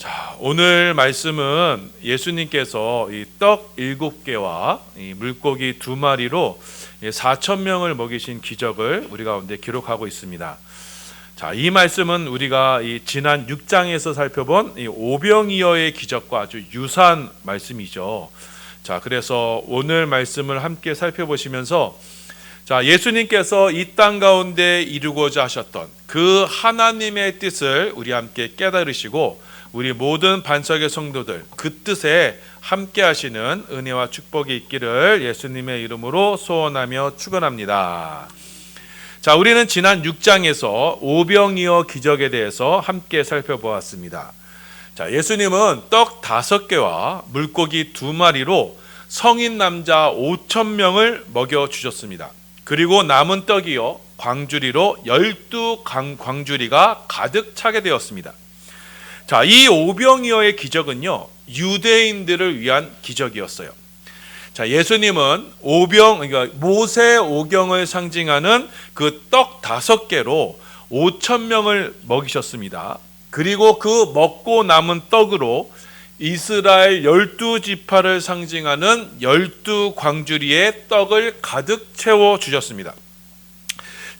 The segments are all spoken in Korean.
자, 오늘 말씀은 예수님께서 이 떡 7개와 이 물고기 2마리로 4,000명을 먹이신 기적을 우리 가운데 기록하고 있습니다. 자, 이 말씀은 우리가 이 지난 6장에서 살펴본 이 오병이어의 기적과 아주 유사한 말씀이죠. 자, 그래서 오늘 말씀을 함께 살펴보시면서 자, 예수님께서 이 땅 가운데 이루고자 하셨던 그 하나님의 뜻을 우리 함께 깨달으시고 우리 모든 반석의 성도들 그 뜻에 함께 하시는 은혜와 축복이 있기를 예수님의 이름으로 소원하며 축원합니다. 자, 우리는 지난 6장에서 오병이어 기적에 대해서 함께 살펴보았습니다. 자, 예수님은 떡 5개와 물고기 2마리로 성인 남자 5,000명을 먹여주셨습니다. 그리고 남은 떡이요 광주리로 12광주리가 가득 차게 되었습니다. 자, 이 오병이어의 기적은요 유대인들을 위한 기적이었어요. 자, 예수님은 그러니까 모세 오경을 상징하는 그 떡 5개로 5,000명을 먹이셨습니다. 그리고 그 먹고 남은 떡으로 이스라엘 12지파를 상징하는 12광주리의 떡을 가득 채워 주셨습니다.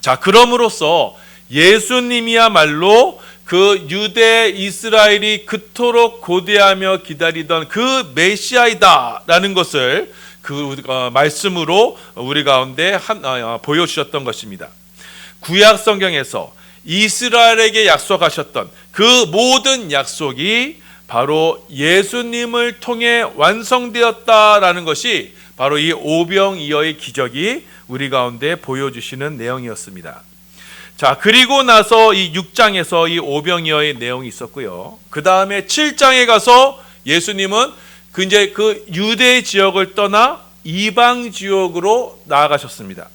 자, 그럼으로써 예수님이야말로 그 유대 이스라엘이 그토록 고대하며 기다리던 그 메시아이다라는 것을 그 말씀으로 우리 가운데 보여주셨던 것입니다. 구약 성경에서 이스라엘에게 약속하셨던 그 모든 약속이 바로 예수님을 통해 완성되었다라는 것이 바로 이 오병이어의 기적이 우리 가운데 보여주시는 내용이었습니다. 자, 그리고 나서 이 6장에서 이 오병이어의 내용이 있었고요. 그 다음에 7장에 가서 예수님은 이제 그 유대 지역을 떠나 이방 지역으로 나아가셨습니다.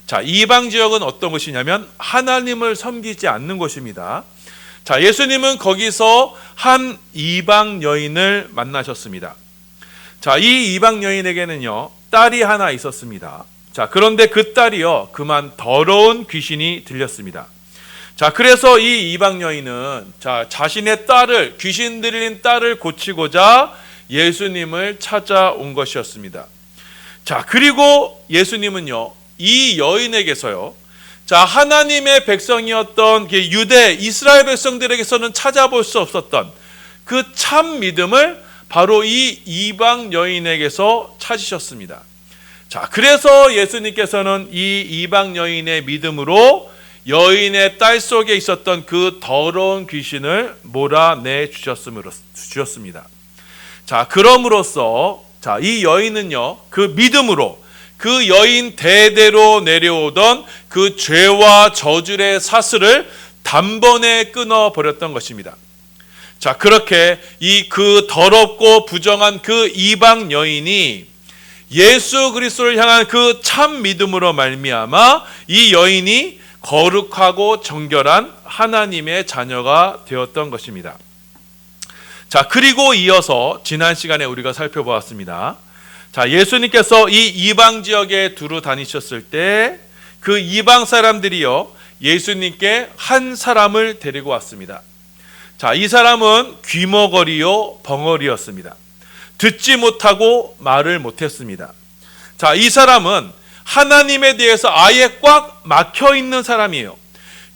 자, 이방 지역은 어떤 곳이냐면 하나님을 섬기지 않는 곳입니다. 자, 예수님은 거기서 한 이방 여인을 만나셨습니다. 자, 이 이방 여인에게는요 딸이 하나 있었습니다. 자, 그런데 그 딸이요 그만 더러운 귀신이 들렸습니다. 자, 그래서 이 이방 여인은 자신의 딸을 귀신 들린 딸을 고치고자 예수님을 찾아온 것이었습니다. 자, 그리고 예수님은요 이 여인에게서요 하나님의 백성이었던 유대 이스라엘 백성들에게서는 찾아볼 수 없었던 그 참 믿음을 바로 이 이방 여인에게서 찾으셨습니다. 자, 그래서 예수님께서는 이 이방 여인의 믿음으로 여인의 딸 속에 있었던 그 더러운 귀신을 몰아내 주셨습니다. 자, 그럼으로써 이 여인은요 그 믿음으로 그 여인 대대로 내려오던 그 죄와 저주의 사슬을 단번에 끊어버렸던 것입니다. 자, 그렇게 그 더럽고 부정한 그 이방 여인이 예수 그리스도를 향한 그 참 믿음으로 말미암아 이 여인이 거룩하고 정결한 하나님의 자녀가 되었던 것입니다. 자, 그리고 이어서 지난 시간에 우리가 살펴보았습니다. 자, 예수님께서 이 이방 지역에 두루 다니셨을 때 그 이방 사람들이요 예수님께 한 사람을 데리고 왔습니다. 자, 이 사람은 귀머거리요 벙어리였습니다. 듣지 못하고 말을 못했습니다. 자, 이 사람은 하나님에 대해서 아예 꽉 막혀 있는 사람이에요.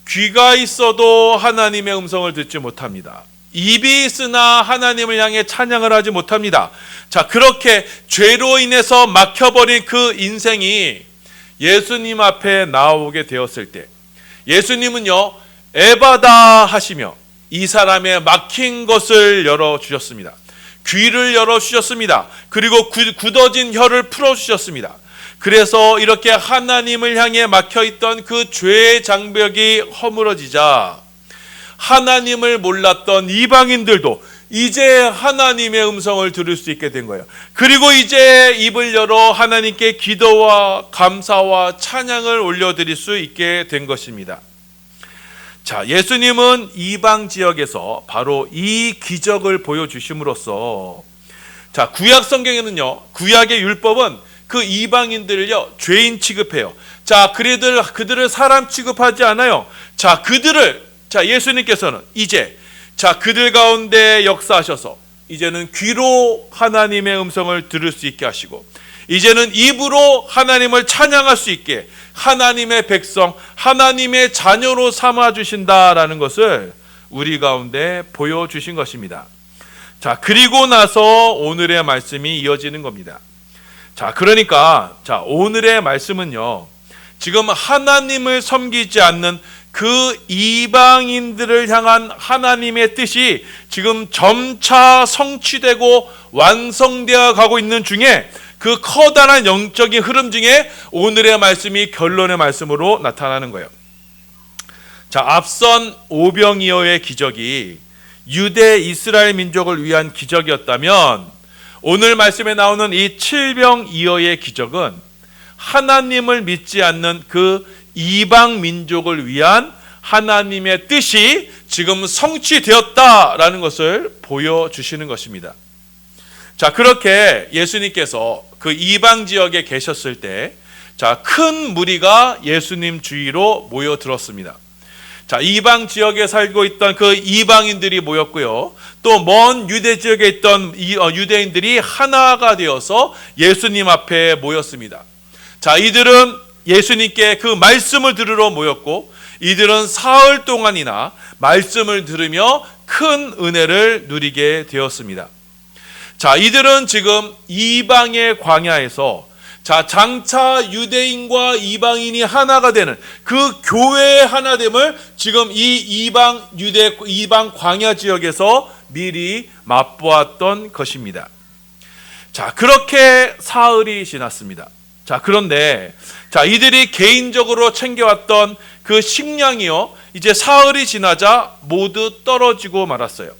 귀가 있어도 하나님의 음성을 듣지 못합니다. 입이 있으나 하나님을 향해 찬양을 하지 못합니다. 자, 그렇게 죄로 인해서 막혀버린 그 인생이 예수님 앞에 나오게 되었을 때 예수님은요 에바다 하시며 이 사람의 막힌 것을 열어주셨습니다. 귀를 열어주셨습니다. 그리고 굳어진 혀를 풀어주셨습니다. 그래서 이렇게 하나님을 향해 막혀있던 그 죄의 장벽이 허물어지자 하나님을 몰랐던 이방인들도 이제 하나님의 음성을 들을 수 있게 된 거예요. 그리고 이제 입을 열어 하나님께 기도와 감사와 찬양을 올려드릴 수 있게 된 것입니다. 자, 예수님은 이방 지역에서 바로 이 기적을 보여주심으로써 자, 구약 성경에는요 구약의 율법은 그 이방인들을요 죄인 취급해요. 자, 그들을 사람 취급하지 않아요. 자, 예수님께서는 이제 자, 그들 가운데 역사하셔서 이제는 귀로 하나님의 음성을 들을 수 있게 하시고, 이제는 입으로 하나님을 찬양할 수 있게 하나님의 백성, 하나님의 자녀로 삼아 주신다라는 것을 우리 가운데 보여주신 것입니다. 자, 그리고 나서 오늘의 말씀이 이어지는 겁니다. 자, 그러니까 오늘의 말씀은요, 지금 하나님을 섬기지 않는 그 이방인들을 향한 하나님의 뜻이 지금 점차 성취되고 완성되어 가고 있는 중에, 그 커다란 영적인 흐름 중에 오늘의 말씀이 결론의 말씀으로 나타나는 거예요. 자, 앞선 오병이어의 기적이 유대 이스라엘 민족을 위한 기적이었다면, 오늘 말씀에 나오는 이 칠병이어의 기적은 하나님을 믿지 않는 그 이방 민족을 위한 하나님의 뜻이 지금 성취되었다라는 것을 보여주시는 것입니다. 자, 그렇게 예수님께서 그 이방 지역에 계셨을 때, 자, 큰 무리가 예수님 주위로 모여들었습니다. 자, 이방 지역에 살고 있던 그 이방인들이 모였고요, 또 먼 유대 지역에 있던 유대인들이 하나가 되어서 예수님 앞에 모였습니다. 자, 이들은 예수님께 그 말씀을 들으러 모였고, 이들은 사흘 동안이나 말씀을 들으며 큰 은혜를 누리게 되었습니다. 자, 이들은 지금 이방의 광야에서, 자, 장차 유대인과 이방인이 하나가 되는 그 교회의 하나됨을 지금 이 이방 광야 지역에서 미리 맛보았던 것입니다. 자, 그렇게 사흘이 지났습니다. 자, 그런데 이들이 개인적으로 챙겨왔던 그 식량이요, 이제 사흘이 지나자 모두 떨어지고 말았어요.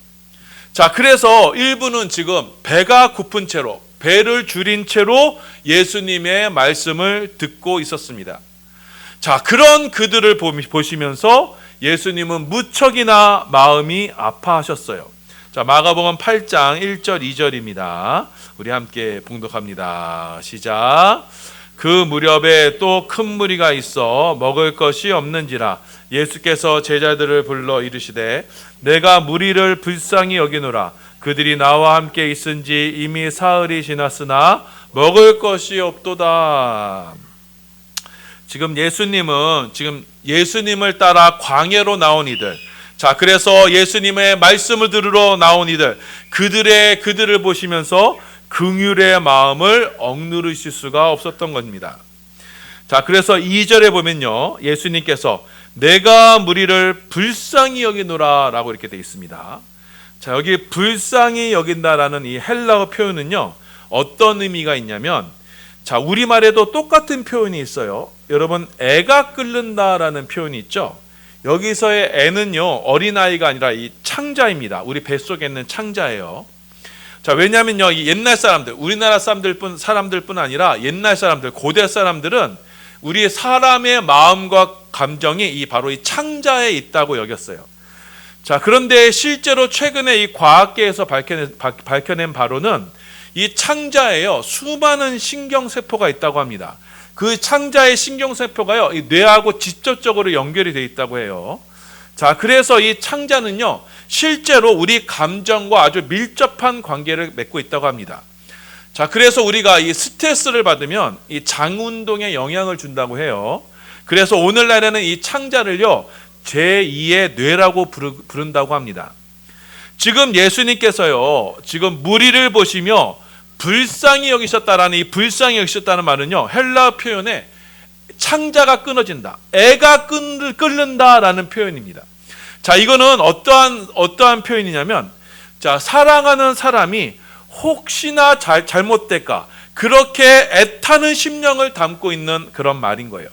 자, 그래서 일부는 지금 배가 고픈 채로, 배를 줄인 채로 예수님의 말씀을 듣고 있었습니다. 자, 그런 그들을 보시면서 예수님은 무척이나 마음이 아파하셨어요. 자, 마가복음 8장 1절 2절입니다. 우리 함께 봉독합니다. 시작. 그 무렵에 또 큰 무리가 있어 먹을 것이 없는지라 예수께서 제자들을 불러 이르시되 내가 무리를 불쌍히 여기노라. 그들이 나와 함께 있은지 이미 사흘이 지났으나 먹을 것이 없도다. 지금 예수님을 따라 광야로 나온 이들, 자, 그래서 예수님의 말씀을 들으러 나온 이들, 그들을 보시면서 긍휼의 마음을 억누르실 수가 없었던 겁니다. 자, 그래서 2절에 보면요, 예수님께서 내가 무리를 불쌍히 여기노라 라고 이렇게 되어 있습니다. 자, 여기 불쌍히 여긴다라는 이 헬라어 표현은요, 어떤 의미가 있냐면, 자, 우리말에도 똑같은 표현이 있어요. 여러분, 애가 끓는다라는 표현이 있죠. 여기서의 애는요, 어린아이가 아니라 이 창자입니다. 우리 뱃속에 있는 창자예요. 자, 왜냐면요, 이 옛날 사람들, 우리나라 사람들뿐 아니라 옛날 사람들, 고대 사람들은 우리 사람의 마음과 감정이 바로 이 창자에 있다고 여겼어요. 자, 그런데 실제로 최근에 이 과학계에서 밝혀낸 바로는 이 창자에요, 수많은 신경세포가 있다고 합니다. 그 창자의 신경세포가요, 이 뇌하고 직접적으로 연결이 되어 있다고 해요. 자, 그래서 이 창자는요, 실제로 우리 감정과 아주 밀접한 관계를 맺고 있다고 합니다. 자, 그래서 우리가 이 스트레스를 받으면 이 장운동에 영향을 준다고 해요. 그래서 오늘날에는 이 창자를요, 제2의 뇌라고 부른다고 합니다. 지금 예수님께서요, 지금 무리를 보시며 불쌍히 여기셨다라는 이 불쌍히 여기셨다는 말은요, 헬라 표현에 창자가 끊어진다, 애가 끓는다라는 표현입니다. 자, 이거는 어떠한 표현이냐면, 자, 사랑하는 사람이 혹시나 잘못될까, 그렇게 애타는 심령을 담고 있는 그런 말인 거예요.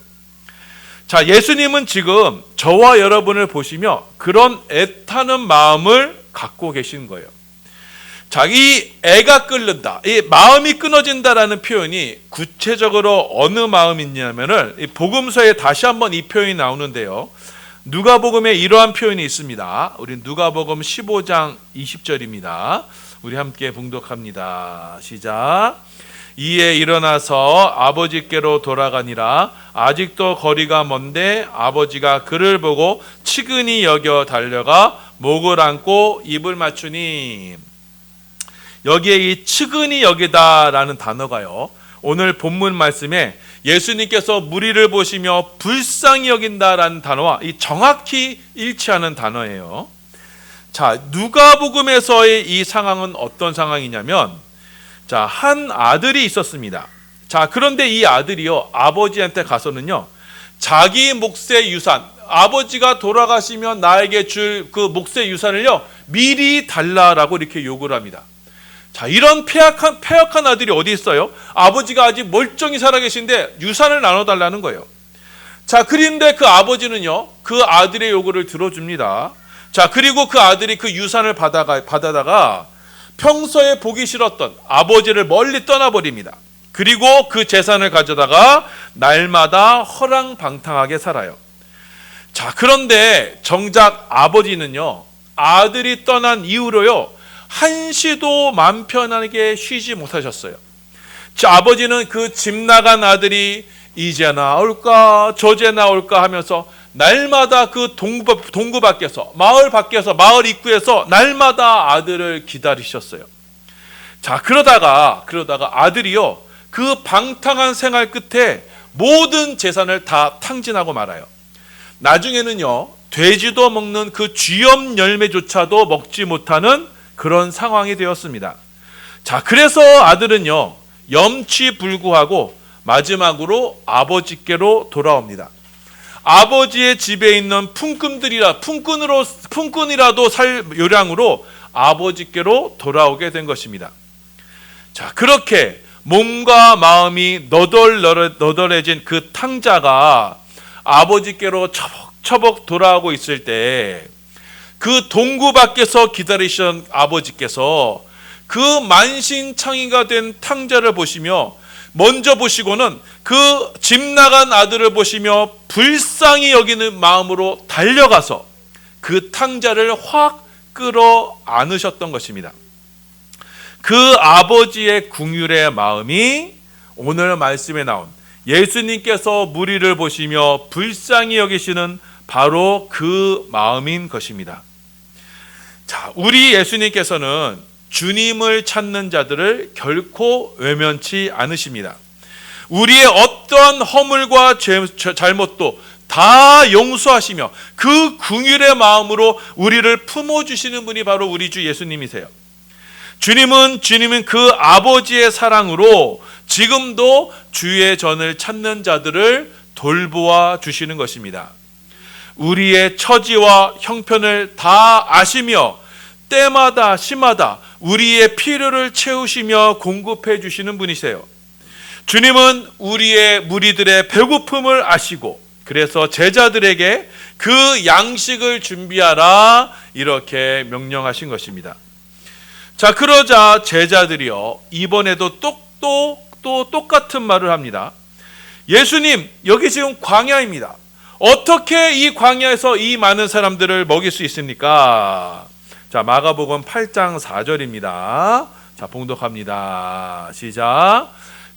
자, 예수님은 지금 저와 여러분을 보시며 그런 애타는 마음을 갖고 계신 거예요. 자, 이 애가 끓는다, 이 마음이 끊어진다라는 표현이 구체적으로 어느 마음이냐면은 이 복음서에 다시 한번 이 표현이 나오는데요, 누가복음에 이러한 표현이 있습니다. 우리 누가복음 15장 20절입니다. 우리 함께 봉독합니다. 시작. 이에 일어나서 아버지께로 돌아가니라. 아직도 거리가 먼데 아버지가 그를 보고 치근히 여겨 달려가 목을 안고 입을 맞추니, 여기에 이 측은히 여기다라는 단어가요, 오늘 본문 말씀에 예수님께서 무리를 보시며 불쌍히 여긴다라는 단어와 이 정확히 일치하는 단어예요. 자, 누가복음에서의 이 상황은 어떤 상황이냐면, 자, 한 아들이 있었습니다. 자, 그런데 이 아들이요, 아버지한테 가서는요, 자기 몫의 유산, 아버지가 돌아가시면 나에게 줄 그 몫의 유산을요, 미리 달라라고 이렇게 요구를 합니다. 자, 이런 폐역한 아들이 어디 있어요? 아버지가 아직 멀쩡히 살아계신데 유산을 나눠달라는 거예요. 자, 그런데 그 아버지는요, 그 아들의 요구를 들어줍니다. 자, 그리고 그 아들이 그 유산을 받아다가 평소에 보기 싫었던 아버지를 멀리 떠나버립니다. 그리고 그 재산을 가져다가 날마다 허랑방탕하게 살아요. 자, 그런데 정작 아버지는요, 아들이 떠난 이후로요, 한시도 맘 편하게 쉬지 못하셨어요. 자, 아버지는 그 집 나간 아들이 이제 나올까 저제 나올까 하면서 날마다 그 동구 밖에서, 마을 밖에서, 마을 입구에서 날마다 아들을 기다리셨어요. 자, 그러다가 아들이요, 그 방탕한 생활 끝에 모든 재산을 다 탕진하고 말아요. 나중에는요, 돼지도 먹는 그 쥐염 열매조차도 먹지 못하는 그런 상황이 되었습니다. 자, 그래서 아들은요, 염치불구하고 마지막으로 아버지께로 돌아옵니다. 아버지의 집에 있는 품꾼이라도 살 요량으로 아버지께로 돌아오게 된 것입니다. 자, 그렇게 몸과 마음이 너덜너덜해진 그 탕자가 아버지께로 처벅처벅 돌아오고 있을 때, 그 동구 밖에서 기다리시던 아버지께서 그 만신창이가 된 탕자를 보시며, 먼저 보시고는 그 집 나간 아들을 보시며 불쌍히 여기는 마음으로 달려가서 그 탕자를 확 끌어 안으셨던 것입니다. 그 아버지의 긍휼의 마음이 오늘 말씀에 나온 예수님께서 무리를 보시며 불쌍히 여기시는 바로 그 마음인 것입니다. 자, 우리 예수님께서는 주님을 찾는 자들을 결코 외면치 않으십니다. 우리의 어떠한 허물과 잘못도 다 용서하시며 그 긍휼의 마음으로 우리를 품어주시는 분이 바로 우리 주 예수님이세요. 주님은 그 아버지의 사랑으로 지금도 주의 전을 찾는 자들을 돌보아 주시는 것입니다. 우리의 처지와 형편을 다 아시며 때마다 시마다 우리의 필요를 채우시며 공급해 주시는 분이세요. 주님은 우리의 무리들의 배고픔을 아시고, 그래서 제자들에게 그 양식을 준비하라 이렇게 명령하신 것입니다. 자, 그러자 제자들이요, 이번에도 또 똑같은 말을 합니다. 예수님, 여기 지금 광야입니다. 어떻게 이 광야에서 이 많은 사람들을 먹일 수 있습니까? 자, 마가복음 8장 4절입니다. 자, 봉독합니다. 시작.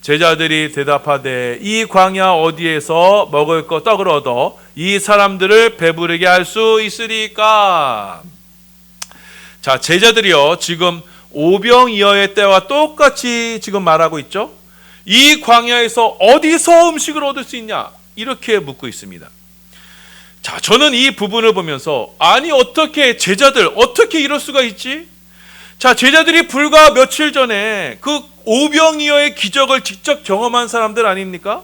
제자들이 대답하되 이 광야 어디에서 먹을 것 떡을 얻어 이 사람들을 배부르게 할 수 있으리까? 자, 제자들이요, 지금 오병이어의 때와 똑같이 지금 말하고 있죠. 이 광야에서 어디서 음식을 얻을 수 있냐? 이렇게 묻고 있습니다. 자, 저는 이 부분을 보면서, 아니 어떻게 제자들 어떻게 이럴 수가 있지? 자, 제자들이 불과 며칠 전에 그 오병이어의 기적을 직접 경험한 사람들 아닙니까?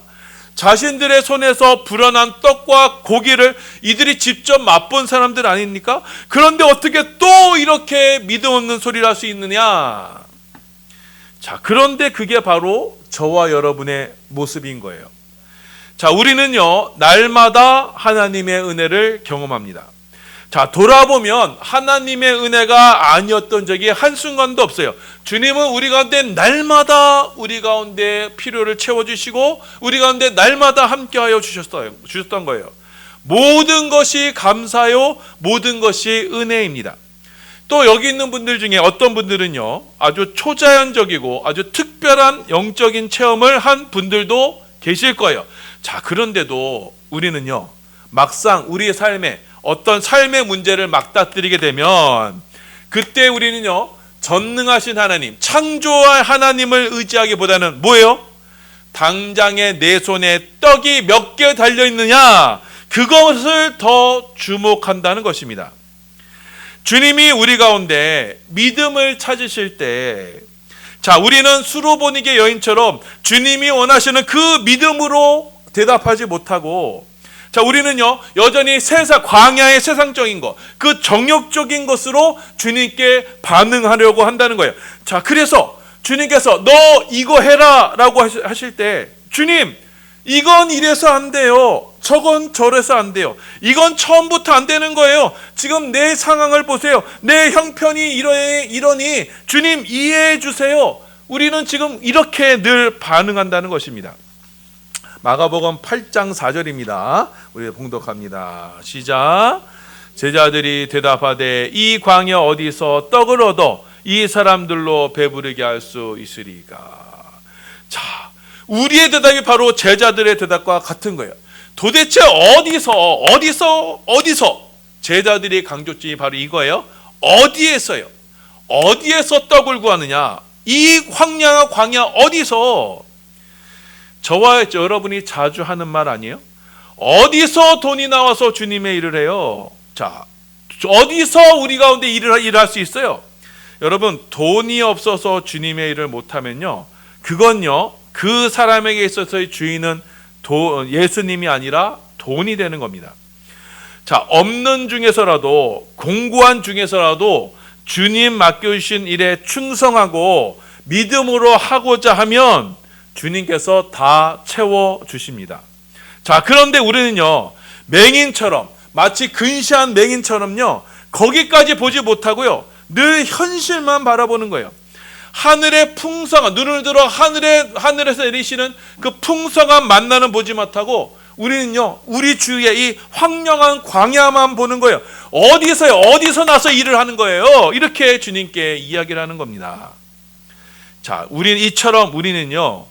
자신들의 손에서 불어난 떡과 고기를 이들이 직접 맛본 사람들 아닙니까? 그런데 어떻게 또 이렇게 믿음 없는 소리를 할 수 있느냐? 자, 그런데 그게 바로 저와 여러분의 모습인 거예요. 자, 우리는요, 날마다 하나님의 은혜를 경험합니다. 자, 돌아보면 하나님의 은혜가 아니었던 적이 한순간도 없어요. 주님은 우리 가운데 날마다 우리 가운데 필요를 채워주시고 우리 가운데 날마다 함께하여 주셨던 거예요. 모든 것이 감사요, 모든 것이 은혜입니다. 또 여기 있는 분들 중에 어떤 분들은요, 아주 초자연적이고 아주 특별한 영적인 체험을 한 분들도 계실 거예요. 자, 그런데도 우리는요, 막상 우리의 삶에 어떤 삶의 문제를 맞닥뜨리게 되면 그때 우리는요, 전능하신 하나님, 창조할 하나님을 의지하기보다는 뭐예요? 당장에 내 손에 떡이 몇 개 달려있느냐, 그것을 더 주목한다는 것입니다. 주님이 우리 가운데 믿음을 찾으실 때, 자, 우리는 수로보니게 여인처럼 주님이 원하시는 그 믿음으로 대답하지 못하고, 자, 우리는요, 여전히 광야의 세상적인 것, 그 정욕적인 것으로 주님께 반응하려고 한다는 거예요. 자, 그래서 주님께서 너 이거 해라 라고 하실 때, 주님, 이건 이래서 안 돼요. 저건 저래서 안 돼요. 이건 처음부터 안 되는 거예요. 지금 내 상황을 보세요. 내 형편이 이러니 주님 이해해 주세요. 우리는 지금 이렇게 늘 반응한다는 것입니다. 마가복음 8장 4절입니다. 우리 봉독합니다. 시작. 제자들이 대답하되 이 광야 어디서 떡을 얻어 이 사람들로 배부르게 할 수 있으리까. 자, 우리의 대답이 바로 제자들의 대답과 같은 거예요. 도대체 어디서 제자들이 강조점이 바로 이거예요. 어디에서요? 어디에서 떡을 구하느냐? 이 황량한 광야 어디서? 저와 여러분이 자주 하는 말 아니에요? 어디서 돈이 나와서 주님의 일을 해요? 자, 어디서 우리 가운데 일을 할 수 있어요? 여러분, 돈이 없어서 주님의 일을 못하면요, 그건요, 그 사람에게 있어서의 주인은 예수님이 아니라 돈이 되는 겁니다. 자, 없는 중에서라도, 공고한 중에서라도 주님 맡겨주신 일에 충성하고 믿음으로 하고자 하면 주님께서 다 채워주십니다. 자, 그런데 우리는요, 맹인처럼, 마치 근시한 맹인처럼요, 거기까지 보지 못하고요, 늘 현실만 바라보는 거예요. 하늘의 풍성한, 눈을 들어 하늘에서 내리시는 그 풍성한 만나는 보지 못하고 우리는요, 우리 주위에 이 황량한 광야만 보는 거예요. 어디서 나서 일을 하는 거예요. 이렇게 주님께 이야기를 하는 겁니다. 자, 이처럼 우리는요,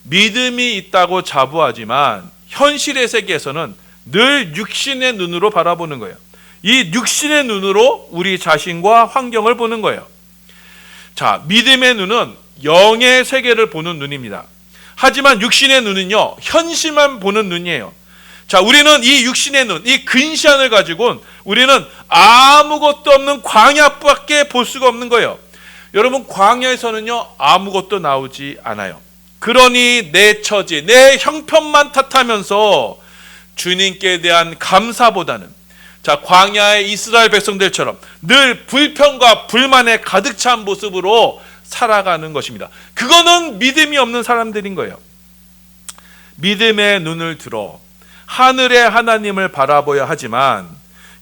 믿음이 있다고 자부하지만 현실의 세계에서는 늘 육신의 눈으로 바라보는 거예요. 이 육신의 눈으로 우리 자신과 환경을 보는 거예요. 자, 믿음의 눈은 영의 세계를 보는 눈입니다. 하지만 육신의 눈은요, 현실만 보는 눈이에요. 자, 우리는 이 육신의 눈, 이 근시안을 가지고는 우리는 아무것도 없는 광야밖에 볼 수가 없는 거예요. 여러분, 광야에서는요, 아무것도 나오지 않아요. 그러니 내 처지, 내 형편만 탓하면서 주님께 대한 감사보다는, 자, 광야의 이스라엘 백성들처럼 늘 불평과 불만에 가득 찬 모습으로 살아가는 것입니다. 그거는 믿음이 없는 사람들인 거예요. 믿음의 눈을 들어 하늘의 하나님을 바라보아야 하지만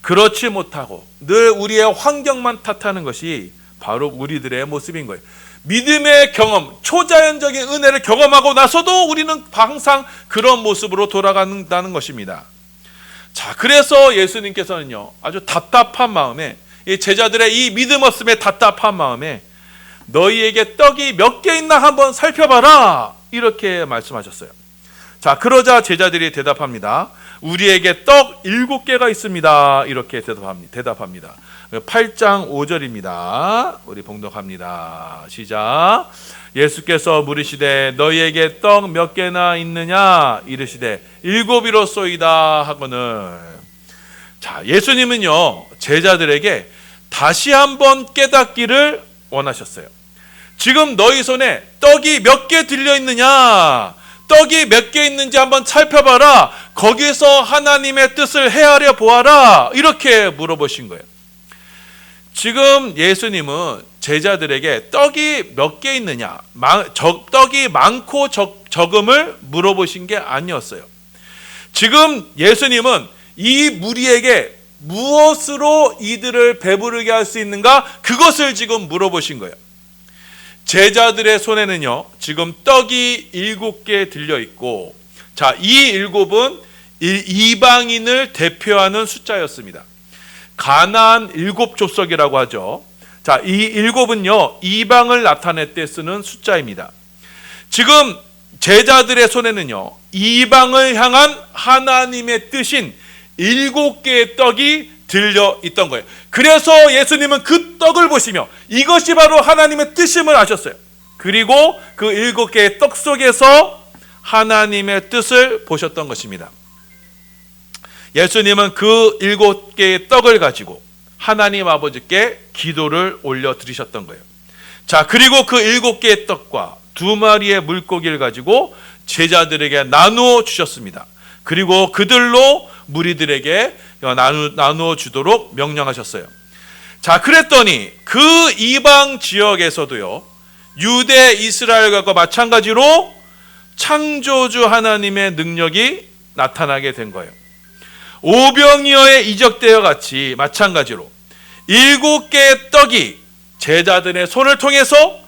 그렇지 못하고 늘 우리의 환경만 탓하는 것이 바로 우리들의 모습인 거예요. 믿음의 경험, 초자연적인 은혜를 경험하고 나서도 우리는 항상 그런 모습으로 돌아간다는 것입니다. 자, 그래서 예수님께서는요, 아주 답답한 마음에, 이 제자들의 이 믿음 없음의 답답한 마음에 너희에게 떡이 몇 개 있나 한번 살펴봐라, 이렇게 말씀하셨어요. 자, 그러자 제자들이 대답합니다. 우리에게 떡 7개가 있습니다. 이렇게 대답합니다. 8장 5절입니다. 우리 봉독합니다. 시작. 예수께서 물으시되 너희에게 떡 몇 개나 있느냐 이르시되 7이로소이다 하거늘. 자, 예수님은요, 제자들에게 다시 한번 깨닫기를 원하셨어요. 지금 너희 손에 떡이 몇 개 들려 있느냐, 떡이 몇 개 있는지 한번 살펴봐라, 거기서 하나님의 뜻을 헤아려 보아라, 이렇게 물어보신 거예요. 지금 예수님은 제자들에게 떡이 몇 개 있느냐, 떡이 많고 적음을 물어보신 게 아니었어요. 지금 예수님은 이 무리에게 무엇으로 이들을 배부르게 할 수 있는가, 그것을 지금 물어보신 거예요. 제자들의 손에는요, 지금 떡이 7개 들려 있고, 자, 이 7은 이방인을 대표하는 숫자였습니다. 가나안 7족속이라고 하죠. 자, 이 7은요, 이방을 나타낼 때 쓰는 숫자입니다. 지금 제자들의 손에는요, 이방을 향한 하나님의 뜻인 7개의 떡이 들려 있던 거예요. 그래서 예수님은 그 떡을 보시며 이것이 바로 하나님의 뜻임을 아셨어요. 그리고 그 7개의 떡 속에서 하나님의 뜻을 보셨던 것입니다. 예수님은 그 7개의 떡을 가지고 하나님 아버지께 기도를 올려드리셨던 거예요. 자, 그리고 그 7개의 떡과 2마리의 물고기를 가지고 제자들에게 나누어 주셨습니다. 그리고 그들로 무리들에게 나누어 주도록 명령하셨어요. 자, 그랬더니 그 이방 지역에서도요, 유대 이스라엘과 마찬가지로 창조주 하나님의 능력이 나타나게 된 거예요. 오병이어의 이적대와 같이 마찬가지로 7개의 떡이 제자들의 손을 통해서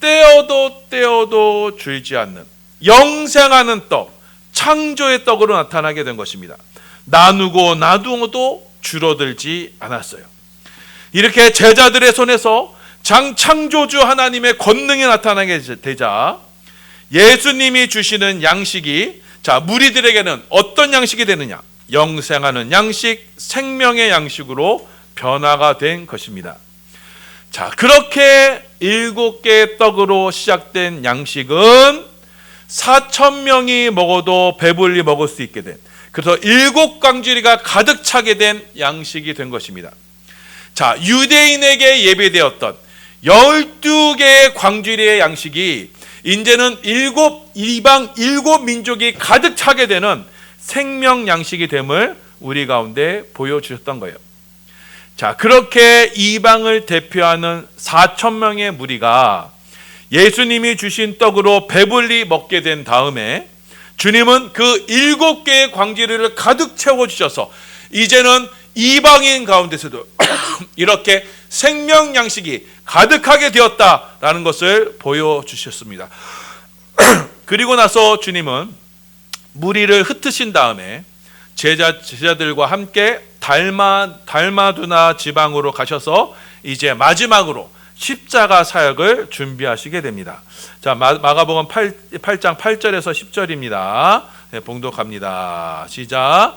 떼어도 줄지 않는 영생하는 떡, 창조의 떡으로 나타나게 된 것입니다. 나누고 놔두어도 줄어들지 않았어요. 이렇게 제자들의 손에서 창조주 하나님의 권능이 나타나게 되자 예수님이 주시는 양식이, 자, 무리들에게는 어떤 양식이 되느냐? 영생하는 양식, 생명의 양식으로 변화가 된 것입니다. 자, 그렇게 7개의 떡으로 시작된 양식은 4,000명이 먹어도 배불리 먹을 수 있게 된, 그래서 7광주리가 가득 차게 된 양식이 된 것입니다. 자, 유대인에게 예배되었던 12개의 광주리의 양식이 이제는 이방 7민족이 가득 차게 되는 생명 양식이 됨을 우리 가운데 보여주셨던 거예요. 자, 그렇게 이방을 대표하는 4,000명의 무리가 예수님이 주신 떡으로 배불리 먹게 된 다음에 주님은 그 7개의 광주리를 가득 채워주셔서 이제는 이방인 가운데서도 이렇게 생명 양식이 가득하게 되었다라는 것을 보여주셨습니다. 그리고 나서 주님은 무리를 흩으신 다음에 제자들과 함께 달마두나 지방으로 가셔서 이제 마지막으로 십자가 사역을 준비하시게 됩니다. 자, 마가복음 8장 8절에서 10절입니다. 네, 봉독합니다. 시작.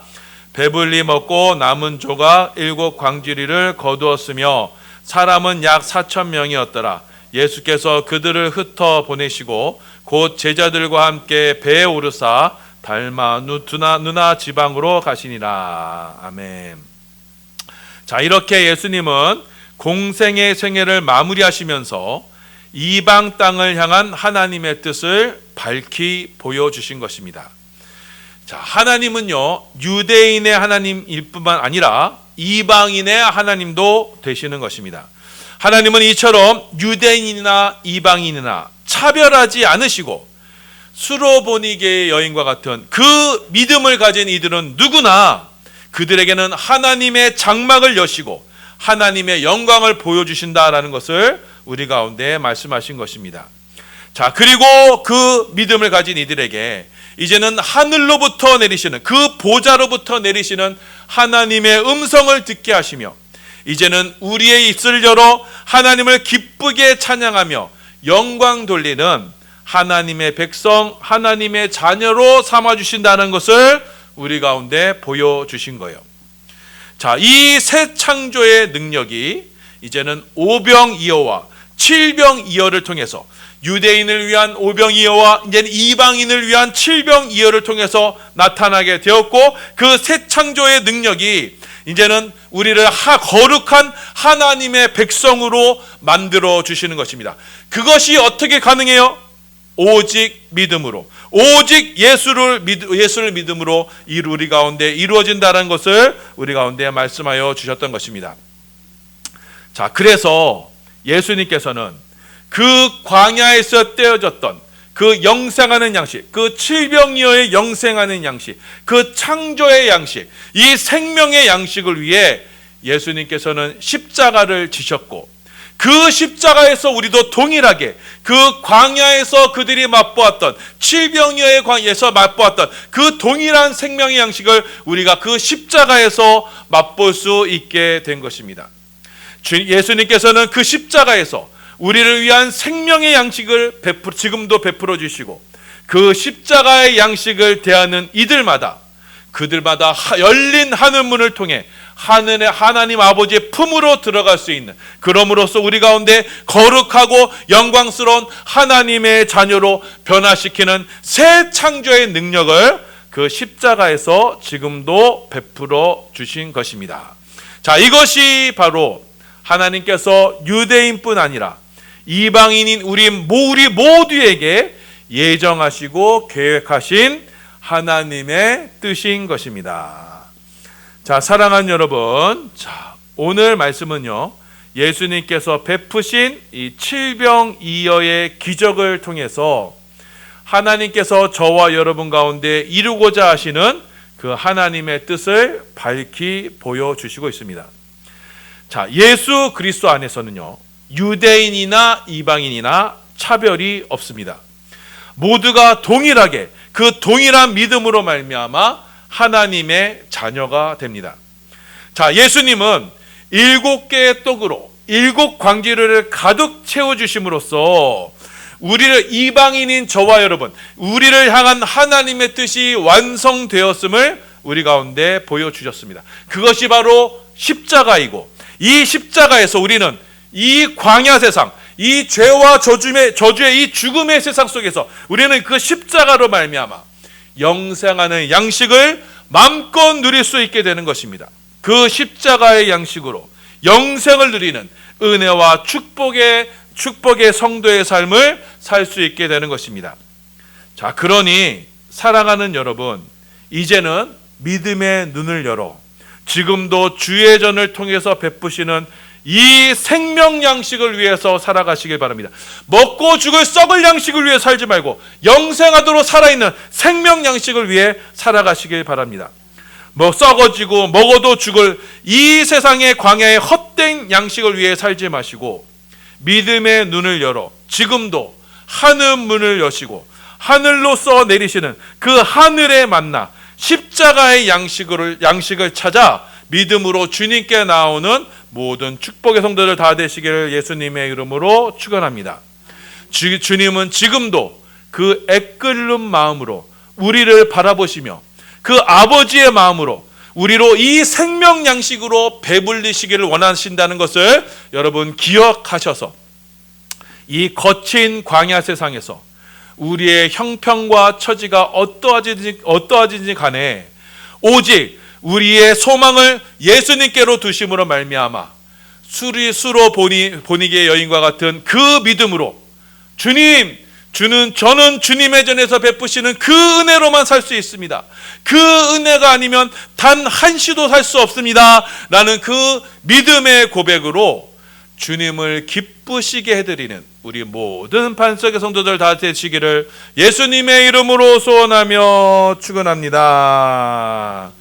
배불리 먹고 남은 조각 7광주리를 거두었으며 사람은 약 4,000명이었더라. 예수께서 그들을 흩어 보내시고 곧 제자들과 함께 배에 오르사 달마누나 지방으로 가시니라. 아멘. 자, 이렇게 예수님은 공생의 생애를 마무리하시면서 이방 땅을 향한 하나님의 뜻을 밝히 보여주신 것입니다. 자, 하나님은요, 유대인의 하나님일 뿐만 아니라 이방인의 하나님도 되시는 것입니다. 하나님은 이처럼 유대인이나 이방인이나 차별하지 않으시고 수로보니게의 여인과 같은 그 믿음을 가진 이들은 누구나 그들에게는 하나님의 장막을 여시고 하나님의 영광을 보여주신다라는 것을 우리 가운데 말씀하신 것입니다. 자, 그리고 그 믿음을 가진 이들에게 이제는 하늘로부터 내리시는, 그 보좌로부터 내리시는 하나님의 음성을 듣게 하시며 이제는 우리의 입술을 열어 하나님을 기쁘게 찬양하며 영광 돌리는 하나님의 백성, 하나님의 자녀로 삼아주신다는 것을 우리 가운데 보여주신 거예요. 자, 이 새 창조의 능력이 이제는 오병이어와 칠병이어를 통해서 유대인을 위한 오병이어와 이제는 이방인을 위한 칠병이어를 통해서 나타나게 되었고 그 새 창조의 능력이 이제는 우리를 거룩한 하나님의 백성으로 만들어 주시는 것입니다. 그것이 어떻게 가능해요? 오직 믿음으로, 오직 예수를 믿음으로 우리 가운데 이루어진다는 것을 우리 가운데 말씀하여 주셨던 것입니다. 자, 그래서 예수님께서는 그 광야에서 떼어졌던 그 영생하는 양식, 그 칠병이어의 영생하는 양식, 그 창조의 양식, 이 생명의 양식을 위해 예수님께서는 십자가를 지셨고 그 십자가에서 우리도 동일하게 그 광야에서 그들이 맛보았던 칠병이어의 광야에서 맛보았던 그 동일한 생명의 양식을 우리가 그 십자가에서 맛볼 수 있게 된 것입니다. 예수님께서는 그 십자가에서 우리를 위한 생명의 양식을 지금도 베풀어 주시고 그 십자가의 양식을 대하는 이들마다 그들마다 열린 하늘 문을 통해 하늘의 하나님 아버지의 품으로 들어갈 수 있는, 그럼으로써 우리 가운데 거룩하고 영광스러운 하나님의 자녀로 변화시키는 새 창조의 능력을 그 십자가에서 지금도 베풀어 주신 것입니다. 자, 이것이 바로 하나님께서 유대인뿐 아니라 이방인인 우리 모두에게 예정하시고 계획하신 하나님의 뜻인 것입니다. 자, 사랑하는 여러분, 자, 오늘 말씀은요, 예수님께서 베푸신 이 칠병이어의 기적을 통해서 하나님께서 저와 여러분 가운데 이루고자 하시는 그 하나님의 뜻을 밝히 보여주시고 있습니다. 자, 예수 그리스도 안에서는요, 유대인이나 이방인이나 차별이 없습니다. 모두가 동일하게 그 동일한 믿음으로 말미암아 하나님의 자녀가 됩니다. 자, 예수님은 7개의 떡으로 7광지를 가득 채워주심으로써 우리를, 이방인인 저와 여러분, 우리를 향한 하나님의 뜻이 완성되었음을 우리 가운데 보여주셨습니다. 그것이 바로 십자가이고, 이 십자가에서 우리는 이 광야 세상, 이 죄와 저주의 이 죽음의 세상 속에서 우리는 그 십자가로 말미암아 영생하는 양식을 마음껏 누릴 수 있게 되는 것입니다. 그 십자가의 양식으로 영생을 누리는 은혜와 축복의 성도의 삶을 살 수 있게 되는 것입니다. 자, 그러니 사랑하는 여러분, 이제는 믿음의 눈을 열어 지금도 주의 전을 통해서 베푸시는 이 생명 양식을 위해서 살아가시길 바랍니다. 먹고 죽을 썩을 양식을 위해 살지 말고 영생하도록 살아있는 생명 양식을 위해 살아가시길 바랍니다. 썩어지고 먹어도 죽을 이 세상의 광야의 헛된 양식을 위해 살지 마시고 믿음의 눈을 열어 지금도 하늘 문을 여시고 하늘로서 내리시는 그 하늘의 만나 십자가의 양식을 찾아 믿음으로 주님께 나오는 모든 축복의 성도들 다 되시기를 예수님의 이름으로 축원합니다. 주님은 지금도 그 애끓는 마음으로 우리를 바라보시며 그 아버지의 마음으로 우리로 이 생명 양식으로 배불리시기를 원하신다는 것을 여러분 기억하셔서 이 거친 광야 세상에서 우리의 형편과 처지가 어떠하든지 간에 오직 우리의 소망을 예수님께로 두심으로 말미암아 수로 보니게의 여인과 같은 그 믿음으로 저는 주님의 전에서 베푸시는 그 은혜로만 살 수 있습니다. 그 은혜가 아니면 단 한시도 살 수 없습니다. 라는 그 믿음의 고백으로 주님을 기쁘시게 해드리는 우리 모든 반석의 성도들 다 되시기를 예수님의 이름으로 소원하며 축원합니다.